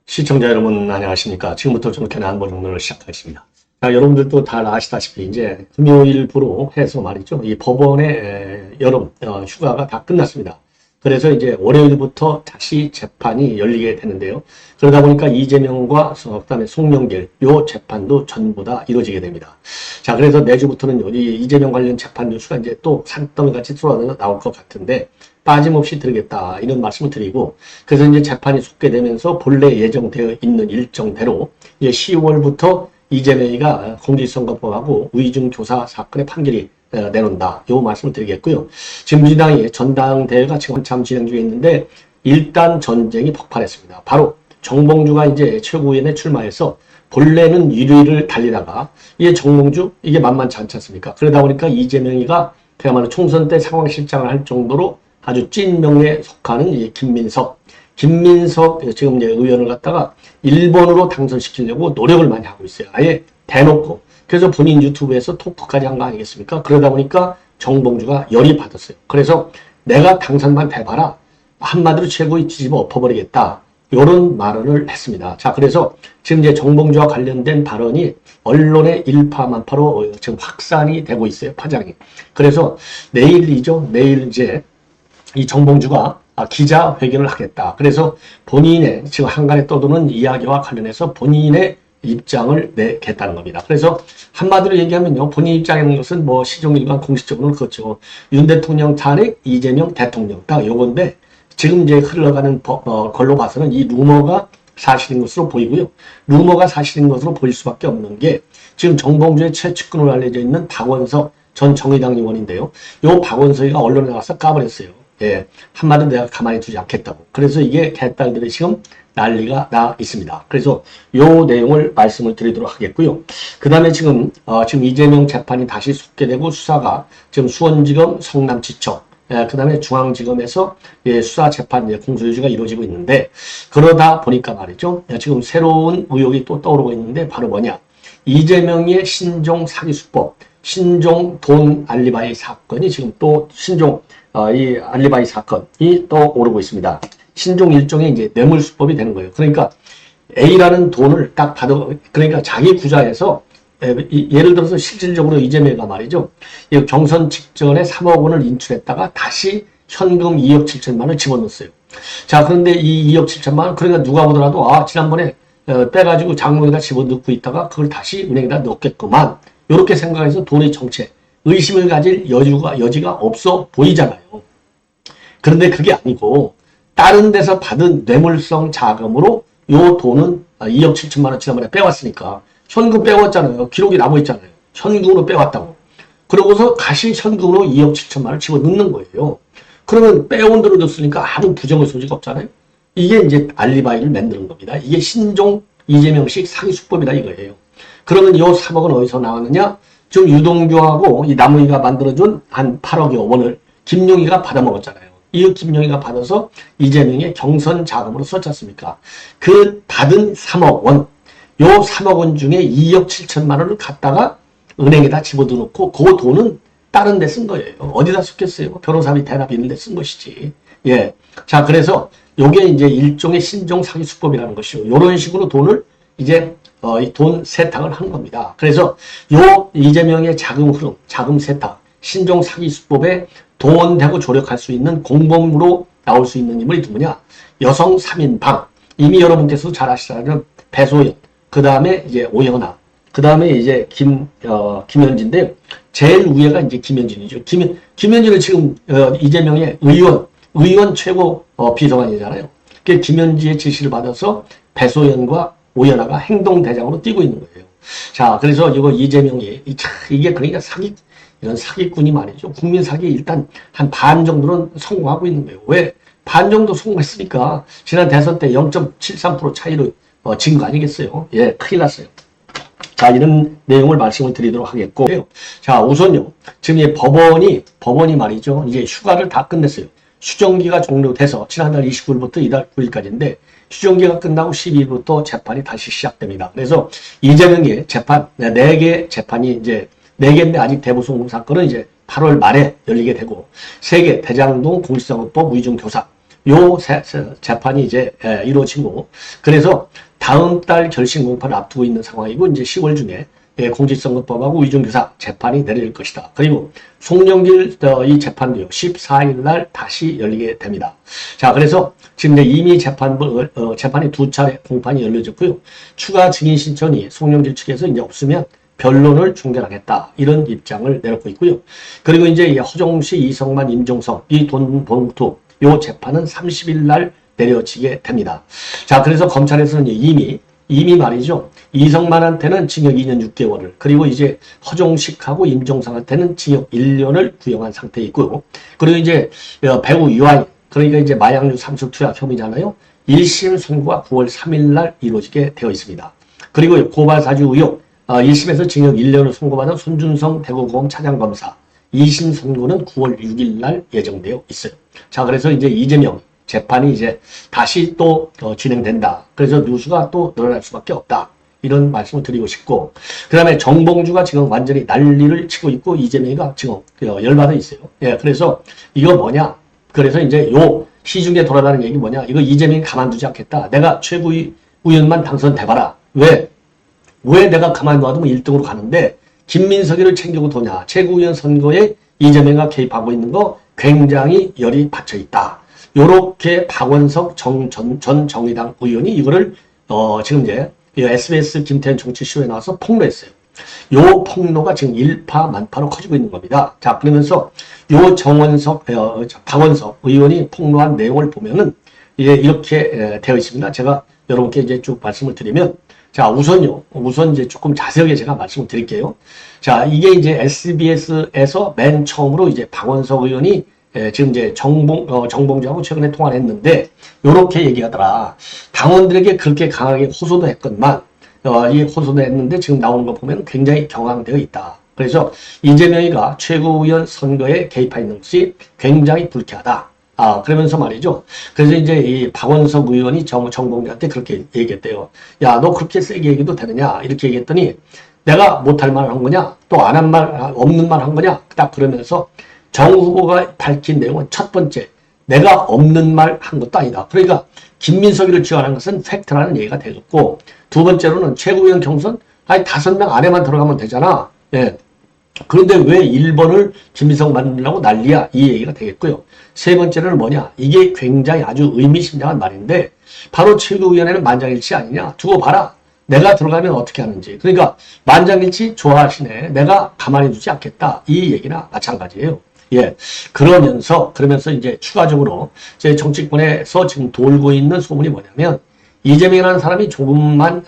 시청자 여러분 안녕하십니까. 지금부터 정ken의 안보정론을 시작하겠습니다. 자, 여러분들도 잘 아시다시피 이제 금요일부로 해서 말이죠. 이 법원의 여름 휴가가 다 끝났습니다. 그래서 이제 월요일부터 다시 재판이 열리게 되는데요. 그러다 보니까 이재명과 그다음에 송영길 요 재판도 전부 다 이루어지게 됩니다. 자, 그래서 내주부터는 이 이재명 관련 재판 뉴스가 이제 또 산더미같이 쏟아져 나올 것 같은데 빠짐없이 드리겠다 이런 말씀을 드리고, 그래서 이제 재판이 속개되면서 본래 예정되어 있는 일정대로 이제 10월부터 이재명이가 공직선거법하고 위중교사 사건의 판결이 내놓는다. 요 말씀을 드리겠고요. 지금 민주당이 전당대회가 지금 한참 진행 중에 있는데 일단 전쟁이 폭발했습니다. 바로 정봉주가 이제 최고위원회 출마해서 본래는 1위를 달리다가 이게 정봉주 이게 만만치 않지 않습니까? 그러다 보니까 이재명이가 그야말로 총선 때 상황실장을 할 정도로 아주 찐명에 속하는 이 김민석 지금 이제 의원을 갖다가 1번으로 당선시키려고 노력을 많이 하고 있어요. 아예 대놓고. 그래서 본인 유튜브에서 토크까지 한 거 아니겠습니까? 그러다 보니까 정봉주가 열이 받았어요. 그래서 내가 당선만 돼봐라. 한마디로 최고의 뒤집어 엎어버리겠다. 이런 발언을 했습니다. 자, 그래서 지금 이제 정봉주와 관련된 발언이 언론의 일파만파로 지금 확산이 되고 있어요. 파장이. 그래서 내일 이제 이 정봉주가 기자회견을 하겠다. 그래서 본인의 지금 한간에 떠도는 이야기와 관련해서 본인의 입장을 내겠다는 겁니다. 그래서 한마디로 얘기하면요. 본인 입장이라는 것은 뭐 시종일관 공식적으로는 그렇죠. 윤 대통령 탄핵, 이재명 대통령 딱 요건데 지금 이제 흘러가는 걸로 봐서는 이 루머가 사실인 것으로 보이고요. 루머가 사실인 것으로 보일 수밖에 없는 게 지금 정봉주의 최측근으로 알려져 있는 박원석 전 정의당 의원인데요. 요 박원석이가 언론에 나와서 까버렸어요. 예, 한마디로 내가 가만히 두지 않겠다고. 그래서 이게 개딸들이 지금 난리가 나 있습니다. 그래서 요 내용을 말씀을 드리도록 하겠고요. 그 다음에 지금 이재명 재판이 다시 속개되고 수사가 지금 수원지검 성남지청, 그 다음에 중앙지검에서 수사 재판 공소유지가 이루어지고 있는데, 그러다 보니까 말이죠. 지금 새로운 의혹이 또 떠오르고 있는데 바로 뭐냐. 이재명의 신종 사기수법, 신종 돈 알리바이 사건이 지금 또 이 알리바이 사건이 떠오르고 있습니다. 신종 일종의 이제 뇌물수법이 되는 거예요. 그러니까 A라는 돈을 딱 그러니까 자기 구좌에서 예를 들어서 실질적으로 이재명가 말이죠. 경선 직전에 3억 원을 인출했다가 다시 현금 2억 7천만 원을 집어넣었어요. 자, 그런데 이 2억 7천만 원, 그러니까 누가 보더라도 지난번에 빼가지고 장롱에다 집어넣고 있다가 그걸 다시 은행에다 넣겠구만. 이렇게 생각해서 돈의 정체, 의심을 가질 여지가 없어 보이잖아요. 그런데 그게 아니고 다른 데서 받은 뇌물성 자금으로 요 돈은 2억 7천만 원 지난번에 빼왔으니까 현금 빼왔잖아요. 기록이 남아있잖아요. 현금으로 빼왔다고. 그러고서 다시 현금으로 2억 7천만 원을 집어넣는 거예요. 그러면 빼온 대로 줬으니까 아무 부정의 소지가 없잖아요. 이게 이제 알리바이를 만드는 겁니다. 이게 신종 이재명식 사기수법이다 이거예요. 그러면 요 3억은 어디서 나왔느냐? 지금 유동규하고 이 남우이가 만들어준 한 8억여 원을 김용희가 받아먹었잖아요. 이 김용희가 받아서 이재명의 경선 자금으로 썼지 않습니까? 그 받은 3억 원, 요 3억 원 중에 2억 7천만 원을 갖다가 은행에다 집어넣고 그 돈은 다른 데 쓴 거예요. 어디다 썼겠어요? 변호사비 대납 이런 데 쓴 것이지. 예. 자, 그래서 요게 이제 일종의 신종 사기 수법이라는 것이요. 요런 식으로 돈을 이제 이 돈 세탁을 한 겁니다. 그래서 요 이재명의 자금 흐름, 자금 세탁, 신종 사기 수법에 동원되고 조력할 수 있는 공범으로 나올 수 있는 인물이 누구냐? 여성 3인방. 이미 여러분께서 잘 아시잖아요. 배소연, 그 다음에 이제 오연아, 그 다음에 이제 김현진인데 제일 위에가 이제 김현진이죠. 김현진은 지금 이재명의 의원 최고 비서관이잖아요. 그 김현지의 지시를 받아서 배소연과 오연아가 행동대장으로 뛰고 있는 거예요. 자, 그래서 이거 이재명이 이게 그러니까 이런 사기꾼이 말이죠. 국민 사기 일단 한 반 정도는 성공하고 있는 거예요. 왜? 반 정도 성공했으니까 지난 대선 때 0.73% 차이로 진 거 아니겠어요? 예, 큰일 났어요. 자, 이런 내용을 말씀을 드리도록 하겠고요. 자, 우선요. 지금 이 법원이 말이죠. 이제 휴가를 다 끝냈어요. 휴정기가 종료돼서 지난달 29일부터 이달 9일까지인데 추정기가 끝나고 12일부터 재판이 다시 시작됩니다. 그래서 이재명의 재판, 4개 재판이 이제 4개인데 아직 대부분 사건은 이제 8월 말에 열리게 되고 3개 대장동 공직선거법 위중교사 요 재판이 이제 이루어지고 그래서 다음 달 결심 공판을 앞두고 있는 상황이고 이제 10월 중에 공직선거법하고 위중교사 재판이 내려질 것이다. 그리고 송영길 이 재판도요 14일 날 다시 열리게 됩니다. 자, 그래서 지금 이미 재판이 2차례 공판이 열려졌고요. 추가 증인 신청이 송영길 측에서 이제 없으면 변론을 중단하겠다 이런 입장을 내놓고 있고요. 그리고 이제 허정시, 이성만, 임종석 이 돈 봉투 요 재판은 30일 날 내려지게 됩니다. 자, 그래서 검찰에서는 이미 말이죠. 이성만한테는 징역 2년 6개월을 그리고 이제 허종식하고 임종상한테는 징역 1년을 구형한 상태에 있고요. 그리고 이제 배우 유아인 그러니까 이제 마약류 삼수 투약 혐의잖아요. 1심 선고가 9월 3일 날 이루어지게 되어 있습니다. 그리고 고발 사주 의혹 1심에서 징역 1년을 선고받은 손준성 대구고검 차장검사 2심 선고는 9월 6일 날 예정되어 있어요. 자, 그래서 이제 이재명 재판이 이제 다시 또 진행된다. 그래서 뉴스가 또 늘어날 수밖에 없다. 이런 말씀을 드리고 싶고 그 다음에 정봉주가 지금 완전히 난리를 치고 있고 이재명이가 지금 열받아 있어요. 예, 그래서 이거 뭐냐? 그래서 이제 요 시중에 돌아다니는 얘기 뭐냐? 이거 이재명이 가만두지 않겠다. 내가 최고위원만 당선돼봐라. 왜 내가 가만히 놔두면 1등으로 가는데 김민석이를 챙기고 도냐. 최고위원 선거에 이재명이 개입하고 있는 거 굉장히 열이 받쳐 있다. 요렇게 박원석 전 정의당 의원이 이거를 지금 이제 SBS 김태현 정치쇼에 나와서 폭로했어요. 요 폭로가 지금 일파만파로 커지고 있는 겁니다. 자, 그러면서 요 박원석 의원이 폭로한 내용을 보면은 이렇게 되어 있습니다. 제가 여러분께 이제 쭉 말씀을 드리면 자, 우선 이제 조금 자세하게 제가 말씀을 드릴게요. 자, 이게 이제 SBS에서 맨 처음으로 이제 박원석 의원이 지금 이제 정봉주하고 최근에 통화를 했는데, 요렇게 얘기하더라. 당원들에게 그렇게 강하게 호소도 했건만, 이 호소도 했는데 지금 나오는 거 보면 굉장히 경황되어 있다. 그래서 이재명이가 최고위원 선거에 개입해 있는 것이 굉장히 불쾌하다. 그러면서 말이죠. 그래서 이제 이 박원석 의원이 정봉주한테 그렇게 얘기했대요. 야, 너 그렇게 세게 얘기도 되느냐? 이렇게 얘기했더니 내가 못할 말 한 거냐? 또 안 한 말, 없는 말 한 거냐? 딱 그러면서 정 후보가 밝힌 내용은 첫 번째, 내가 없는 말 한 것도 아니다. 그러니까 김민석이를 지원한 것은 팩트라는 얘기가 되겠고, 두 번째로는 최고위원 경선, 5명 안에만 들어가면 되잖아. 예. 그런데 왜 1번을 김민석 만들려고 난리야? 이 얘기가 되겠고요. 세 번째로는 뭐냐? 이게 굉장히 아주 의미심장한 말인데, 바로 최고위원회는 만장일치 아니냐? 두고 봐라. 내가 들어가면 어떻게 하는지. 그러니까 만장일치 좋아하시네. 내가 가만히 두지 않겠다. 이 얘기나 마찬가지예요. 예. 그러면서 이제 추가적으로 제 정치권에서 지금 돌고 있는 소문이 뭐냐면, 이재명이라는 사람이 조그만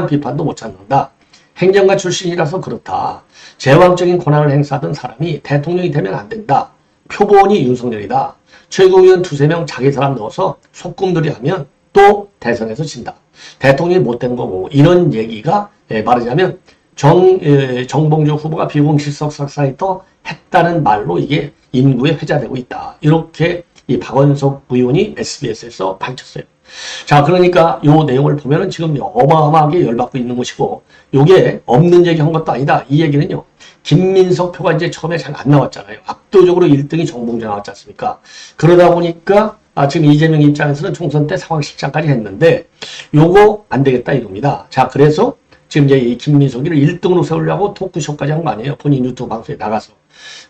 비판도 못 찾는다. 행정가 출신이라서 그렇다. 제왕적인 권한을 행사하던 사람이 대통령이 되면 안 된다. 표본이 윤석열이다. 최고위원 2-3명 자기 사람 넣어서 소꿉놀이 하면 또 대선에서 진다. 대통령이 못된 거고, 이런 얘기가 말하자면 정봉주 후보가 비공식적 사이터 했다는 말로 이게 인구에 회자되고 있다. 이렇게 이 박원석 의원이 SBS에서 밝혔어요. 자, 그러니까 요 내용을 보면은 지금 어마어마하게 열받고 있는 것이고, 요게 없는 얘기 한 것도 아니다. 이 얘기는요, 김민석 표가 이제 처음에 잘 안 나왔잖아요. 압도적으로 1등이 정봉주 나왔지 않습니까? 그러다 보니까 지금 이재명 입장에서는 총선 때 상황실장까지 했는데, 요거 안 되겠다 이겁니다. 자, 그래서 지금 이제 이 김민석이를 1등으로 세우려고 토크쇼까지 한 거 아니에요. 본인 유튜브 방송에 나가서.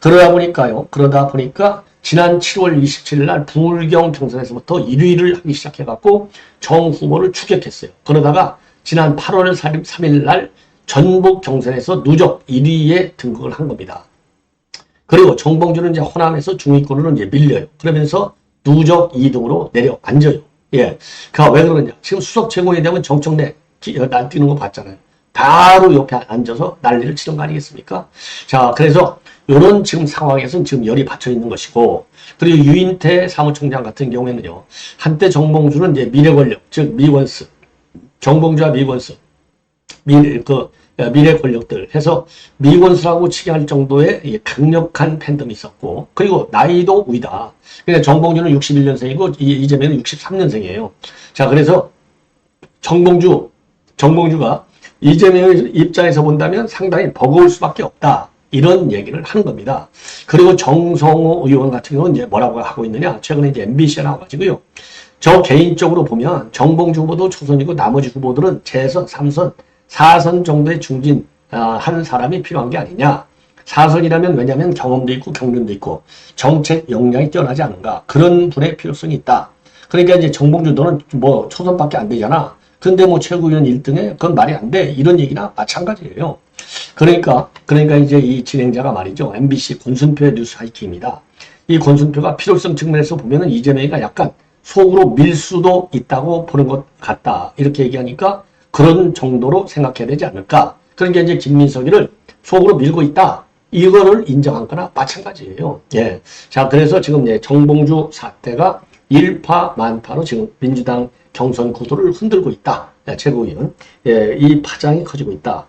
그러다 보니까 지난 7월 27일 날 부울경 경선에서부터 1위를 하기 시작해갖고 정 후보를 추격했어요. 그러다가 지난 8월 3일 날 전북 경선에서 누적 1위에 등극을 한 겁니다. 그리고 정봉주는 이제 호남에서 중위권으로 이제 밀려요. 그러면서 누적 2등으로 내려앉아요. 예. 그가 왜 그러냐. 지금 수석 최고위 되면 정청래 날뛰는 거 봤잖아요. 바로 옆에 앉아서 난리를 치는 거 아니겠습니까? 자, 그래서 요런 지금 상황에서는 지금 열이 받쳐 있는 것이고, 그리고 유인태 사무총장 같은 경우에는요, 한때 정봉주는 이제 미래 권력, 즉 미권스, 정봉주와 미권스, 미래 권력들 해서 미권스라고 치게할 정도의 강력한 팬덤이 있었고, 그리고 나이도 위다. 그러니까 정봉주는 61년생이고 이재명은 63년생이에요. 자, 그래서 정봉주가 이재명의 입장에서 본다면 상당히 버거울 수밖에 없다. 이런 얘기를 하는 겁니다. 그리고 정성호 의원 같은 경우는 이제 뭐라고 하고 있느냐. 최근에 이제 MBC에 나와가지고요. 저 개인적으로 보면 정봉주 후보도 초선이고 나머지 후보들은 재선, 3선, 4선 정도의 한 사람이 필요한 게 아니냐. 4선이라면 왜냐하면 경험도 있고 경륜도 있고 정책 역량이 뛰어나지 않은가. 그런 분의 필요성이 있다. 그러니까 이제 정봉주 너는 뭐 초선밖에 안 되잖아. 근데 뭐 최고위원 1등에 그건 말이 안 돼. 이런 얘기나 마찬가지예요. 그러니까 이제 이 진행자가 말이죠. MBC 권순표의 뉴스 하이킥입니다. 이 권순표가 필요성 측면에서 보면은 이재명이가 약간 속으로 밀 수도 있다고 보는 것 같다. 이렇게 얘기하니까 그런 정도로 생각해야 되지 않을까. 그러니까 이제 김민석이를 속으로 밀고 있다. 이거를 인정한 거나 마찬가지예요. 예. 자, 그래서 지금 정봉주 사태가 일파만파로 지금 민주당 경선 구도를 흔들고 있다. 최고위원. 예, 이 파장이 커지고 있다.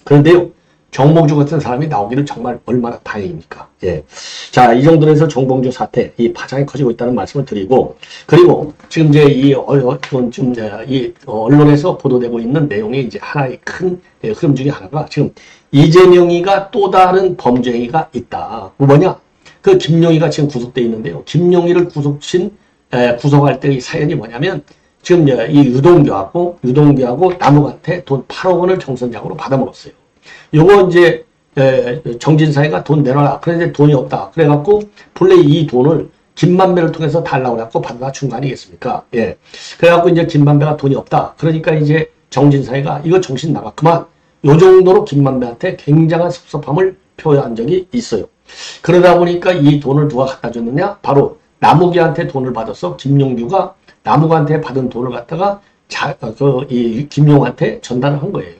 그런데요, 정봉주 같은 사람이 나오기를 정말 얼마나 다행입니까? 예. 자, 이 정도로 해서 정봉주 사태, 이 파장이 커지고 있다는 말씀을 드리고, 그리고 지금 이제 언론에서 보도되고 있는 내용이 이제 하나의 큰 흐름 중에 하나가 지금 이재명이가 또 다른 범죄 행위가 있다. 뭐냐? 그 김용희가 지금 구속돼 있는데요. 김용희를 구속할 때 이 사연이 뭐냐면 지금 이 유동규하고 남욱한테 돈 8억 원을 경선장으로 받아먹었어요. 요거 이제 정진상이가 돈 내놔라. 그런데 돈이 없다. 그래갖고 본래 이 돈을 김만배를 통해서 달라고 해갖고 받아다 준 거 아니겠습니까? 예. 그래갖고 이제 김만배가 돈이 없다. 그러니까 이제 정진상이가 이거 정신 나가. 그만. 요 정도로 김만배한테 굉장한 섭섭함을 표한 적이 있어요. 그러다 보니까 이 돈을 누가 갖다 줬느냐? 바로 남욱이한테 돈을 받아서 김용규가 남욱한테 받은 돈을 갖다가 김용한테 전달을 한 거예요.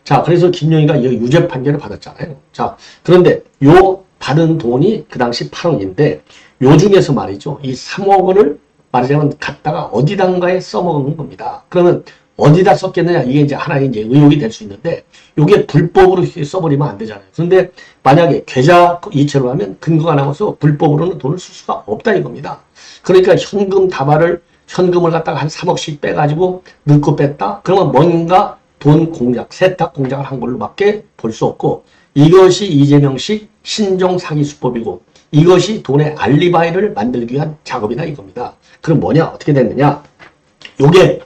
자, 그래서 김용희가 유죄 판결을 받았잖아요. 자, 그런데 요 받은 돈이 그 당시 8억인데 요 중에서 말이죠. 이 3억 원을 말하자면 갖다가 어디단가에 써먹은 겁니다. 그러면 어디다 썼겠느냐? 이게 이제 하나의 이제 의혹이 될 수 있는데 요게 불법으로 써버리면 안 되잖아요. 그런데 만약에 계좌 이체로 하면 근거가 나와서 불법으로는 돈을 쓸 수가 없다 이겁니다. 그러니까 현금을 갖다가 한 3억씩 빼가지고 넣고 뺐다? 그러면 뭔가 돈 공작, 세탁 공작을 한 걸로밖에 볼 수 없고 이것이 이재명식 신종 사기 수법이고 이것이 돈의 알리바이를 만들기 위한 작업이다 이겁니다. 그럼 뭐냐? 어떻게 됐느냐? 요게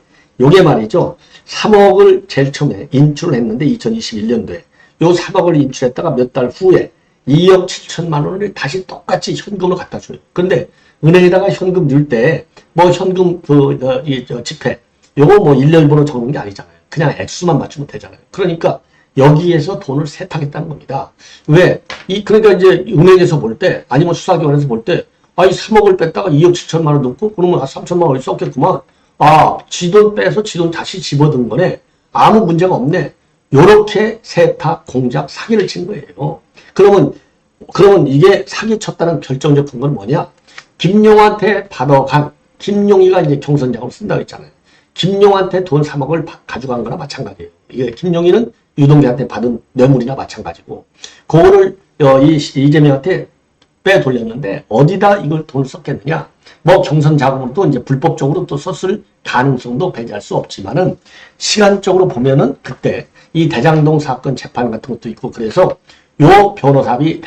말이죠. 3억을 제일 처음에 인출을 했는데 2021년도에 요 3억을 인출했다가 몇 달 후에 2억 7천만 원을 다시 똑같이 현금으로 갖다 줘요. 그런데 은행에다가 현금 넣을 때 뭐 현금 지폐 요거 뭐 일렬번호 적는 게 아니잖아요. 그냥 액수만 맞추면 되잖아요. 그러니까 여기에서 돈을 세탁했다는 겁니다. 왜? 그러니까 이제 은행에서 볼 때, 아니면 수사기관에서 볼 때, 이 3억을 뺐다가 2억 7천만 원 넣고, 그러면 3천만 원이 썼겠구만. 지 돈 빼서 지 돈 다시 집어든 거네. 아무 문제가 없네. 요렇게 세탁, 공작, 사기를 친 거예요. 그러면 이게 사기 쳤다는 결정적 근거는 뭐냐? 김용한테 받아간, 김용희가 이제 경선장으로 쓴다고 했잖아요. 김용한테 돈 3억을 가져간 거나 마찬가지예요. 이게 김용희는 유동규한테 받은 뇌물이나 마찬가지고 그거를 이재명한테 빼돌렸는데 어디다 이걸 돈을 썼겠느냐? 뭐 경선 자금으로 또 이제 불법적으로 또 썼을 가능성도 배제할 수 없지만은 시간적으로 보면은 그때 이 대장동 사건 재판 같은 것도 있고 그래서 요 변호사비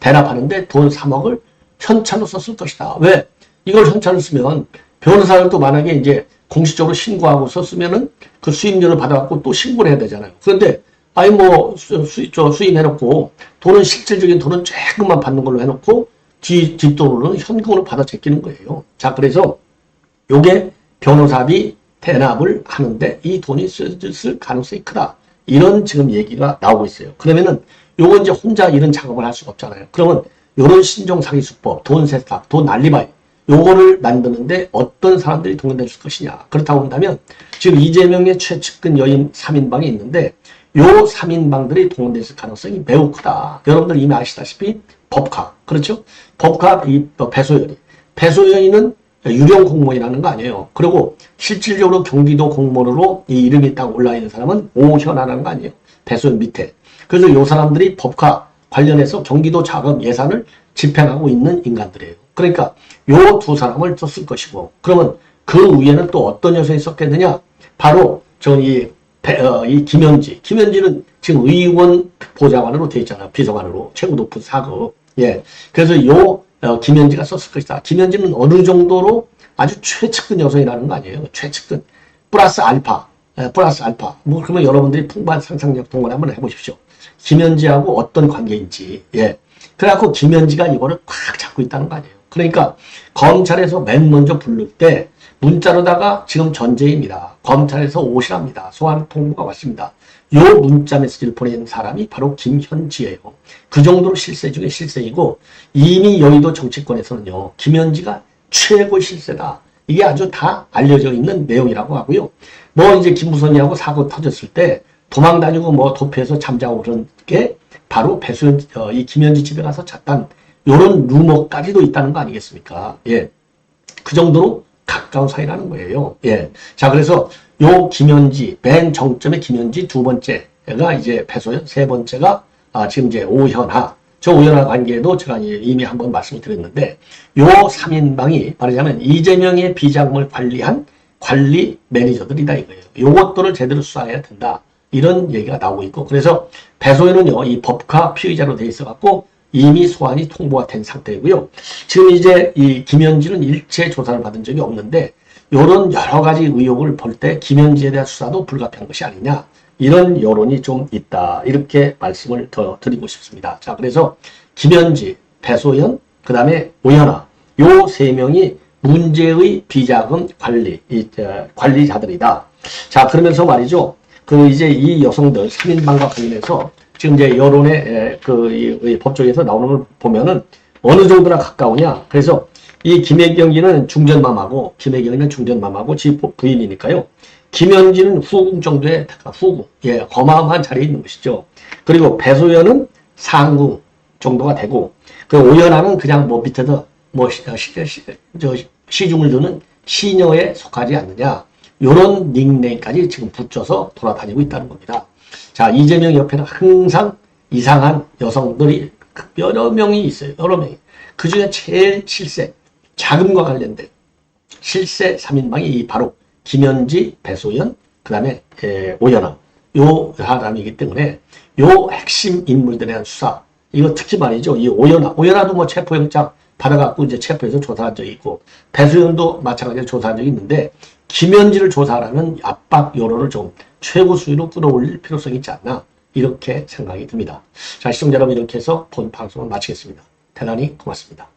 대납하는데 돈 3억을 현찰로 썼을 것이다. 왜? 이걸 현찰로 쓰면 변호사를 또 만약에 이제 공식적으로 신고하고 썼으면은 그 수임료를 받아갖고 또 신고를 해야 되잖아요. 그런데 수임해놓고 돈은 실질적인 돈은 조금만 받는 걸로 해놓고 뒷돈으로는 현금으로 받아 제끼는 거예요. 자, 그래서 요게 변호사비 대납을 하는데 이 돈이 쓸 가능성이 크다. 이런 지금 얘기가 나오고 있어요. 그러면은 요거 이제 혼자 이런 작업을 할 수가 없잖아요. 그러면 요런 신종 사기 수법, 돈 세탁, 돈 알리바이 요거를 만드는데 어떤 사람들이 동원될 것이냐. 그렇다고 한다면 지금 이재명의 최측근 여인 3인방이 있는데 요 3인방들이 동원됐을 가능성이 매우 크다. 여러분들 이미 아시다시피 법카. 그렇죠? 법카 배소연이는 유령 공무원이라는 거 아니에요. 그리고 실질적으로 경기도 공무원으로 이 이름이 딱 올라있는 사람은 오현아라는 거 아니에요. 배소연 밑에. 그래서 요 사람들이 법카 관련해서 경기도 자금 예산을 집행하고 있는 인간들이에요. 그러니까 요 두 사람을 썼을 것이고 그러면 그 위에는 또 어떤 녀석이 있었겠느냐? 바로 이 김현지. 김현지는 지금 의원 보좌관으로 돼 있잖아. 비서관으로. 최고 높은 사급. 예. 그래서 김현지가 썼을 것이다. 김현지는 어느 정도로 아주 최측근 여성이라는 거 아니에요. 최측근. 플러스 알파. 예, 플러스 알파. 뭐, 그러면 여러분들이 풍부한 상상력 동원을 한번 해보십시오. 김현지하고 어떤 관계인지. 예. 그래갖고 김현지가 이거를 꽉 잡고 있다는 거 아니에요. 그러니까 검찰에서 맨 먼저 부를 때 문자로다가 지금 전제입니다. 검찰에서 오시랍니다. 소환 통보가 왔습니다. 요 문자 메시지를 보낸 사람이 바로 김현지예요. 그 정도로 실세 중에 실세이고 이미 여의도 정치권에서는요. 김현지가 최고 실세다. 이게 아주 다 알려져 있는 내용이라고 하고요. 뭐 이제 김무선이하고 사고 터졌을 때 도망 다니고 뭐 도피해서 잠자고 그런 게 바로 배수연 이 김현지 집에 가서 잤단 요런 루머까지도 있다는 거 아니겠습니까? 예. 그 정도로 가까운 사이라는 거예요. 예. 자, 그래서 요 김현지, 맨 정점의 김현지 두 번째가 이제 배소연, 세 번째가 지금 이제 오현하. 저 오현하 관계도 제가 이미 한번 말씀을 드렸는데 요 3인방이 말하자면 이재명의 비자금을 관리한 관리 매니저들이다 이거예요. 요것들을 제대로 수사해야 된다. 이런 얘기가 나오고 있고 그래서 배소연은요. 이 법카 피의자로 돼 있어갖고 이미 소환이 통보가 된 상태이고요. 지금 이제 이 김현지는 일체 조사를 받은 적이 없는데 이런 여러 가지 의혹을 볼 때 김현지에 대한 수사도 불가피한 것이 아니냐 이런 여론이 좀 있다 이렇게 말씀을 더 드리고 싶습니다. 자 그래서 김현지, 배소연, 그 다음에 오현하 요 세 명이 문제의 비자금 관리자들이다. 자 그러면서 말이죠. 그 이제 이 여성들 3인방과 관련해서 지금 이제 여론의 이 법조에서 나오는 걸 보면은 어느 정도나 가까우냐. 그래서 이 김혜경이는 중전맘하고 지 부인이니까요. 김현지는 후궁 정도의 후궁, 예, 어마어마한 자리에 있는 것이죠. 그리고 배소연은 상궁 정도가 되고 그 오연하는 그냥 뭐 밑에서 뭐 시중을 두는 시녀에 속하지 않느냐. 요런 닉네임까지 지금 붙여서 돌아다니고 있다는 겁니다. 자, 이재명 옆에는 항상 이상한 여성들이 여러 명이 있어요. 여러 명이. 그 중에 제일 실세, 자금과 관련된 실세 3인방이 바로 김현지, 배소연, 그 다음에 오연하. 요 사람이기 때문에 요 핵심 인물들에 대한 수사. 이거 특히 말이죠. 이 오연하도 뭐 체포영장 받아갖고 이제 체포해서 조사한 적이 있고, 배소연도 마찬가지로 조사한 적이 있는데, 김현지를 조사하라는 압박 여론을 좀 최고 수위로 끌어올릴 필요성이 있지 않나 이렇게 생각이 듭니다. 자, 시청자 여러분 이렇게 해서 본 방송을 마치겠습니다. 대단히 고맙습니다.